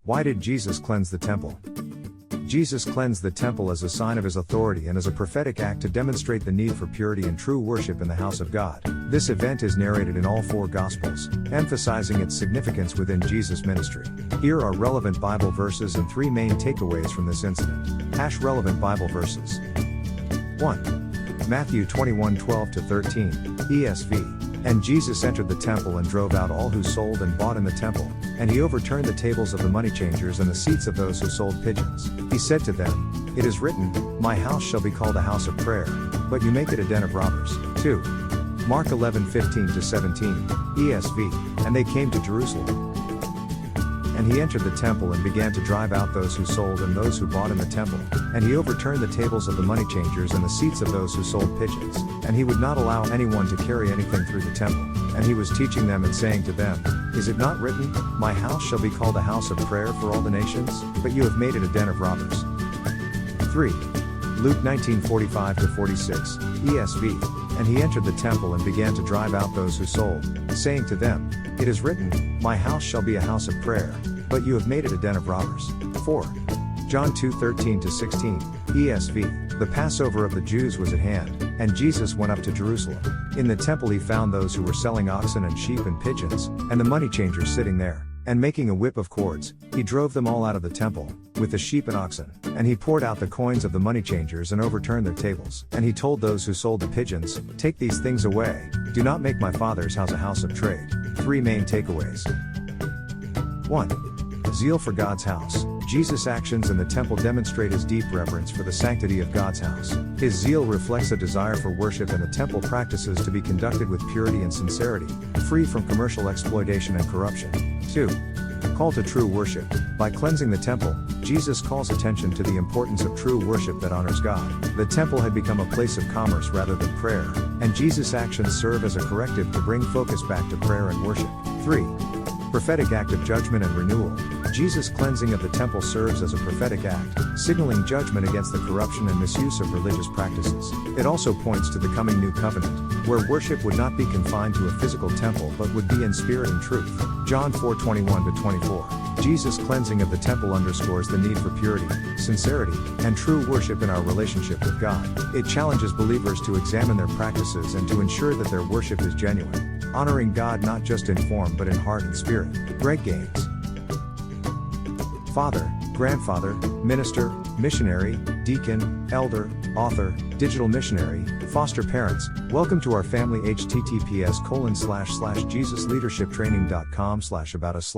Why did Jesus cleanse the temple? Jesus cleansed the temple as a sign of his authority and as a prophetic act to demonstrate the need for purity and true worship in the house of God. This event is narrated in all four Gospels, emphasizing its significance within Jesus' ministry. Here are relevant Bible verses and three main takeaways from this incident. Relevant Bible verses. 1. Matthew 21:12-13, ESV. And Jesus entered the temple and drove out all who sold and bought in the temple, and he overturned the tables of the money changers and the seats of those who sold pigeons. He said to them, "It is written, my house shall be called a house of prayer, but you make it a den of robbers." 2. Mark 11:15-17, ESV. And they came to Jerusalem. And he entered the temple and began to drive out those who sold and those who bought in the temple, and he overturned the tables of the money changers and the seats of those who sold pigeons, and he would not allow anyone to carry anything through the temple. And he was teaching them and saying to them, "Is it not written, my house shall be called a house of prayer for all the nations? But you have made it a den of robbers." 3. Luke 19:45-46, ESV. And he entered the temple and began to drive out those who sold, saying to them, "It is written, my house shall be a house of prayer, but you have made it a den of robbers." 4. John 2:13-16, ESV. The Passover of the Jews was at hand, and Jesus went up to Jerusalem. In the temple he found those who were selling oxen and sheep and pigeons, and the money changers sitting there. And making a whip of cords, he drove them all out of the temple, with the sheep and oxen. And he poured out the coins of the money changers and overturned their tables. And he told those who sold the pigeons, "Take these things away, do not make my Father's house a house of trade." 3 main takeaways. 1. Zeal for God's house. Jesus' actions in the temple demonstrate his deep reverence for the sanctity of God's house. His zeal reflects a desire for worship and the temple practices to be conducted with purity and sincerity, free from commercial exploitation and corruption. 2. Call to true worship. By cleansing the temple, Jesus calls attention to the importance of true worship that honors God. The temple had become a place of commerce rather than prayer, and Jesus' actions serve as a corrective to bring focus back to prayer and worship. 3. Prophetic act of judgment and renewal. Jesus' cleansing of the temple serves as a prophetic act, signaling judgment against the corruption and misuse of religious practices. It also points to the coming new covenant, where worship would not be confined to a physical temple but would be in spirit and truth. John 4:21-24. Jesus' cleansing of the temple underscores the need for purity, sincerity, and true worship in our relationship with God. It challenges believers to examine their practices and to ensure that their worship is genuine, honoring God not just in form but in heart and spirit. Greg Gaines. Father, grandfather, minister, missionary, deacon, elder, author, digital missionary, foster parents, welcome to our family. https://jesusleadershiptraining.com/about us/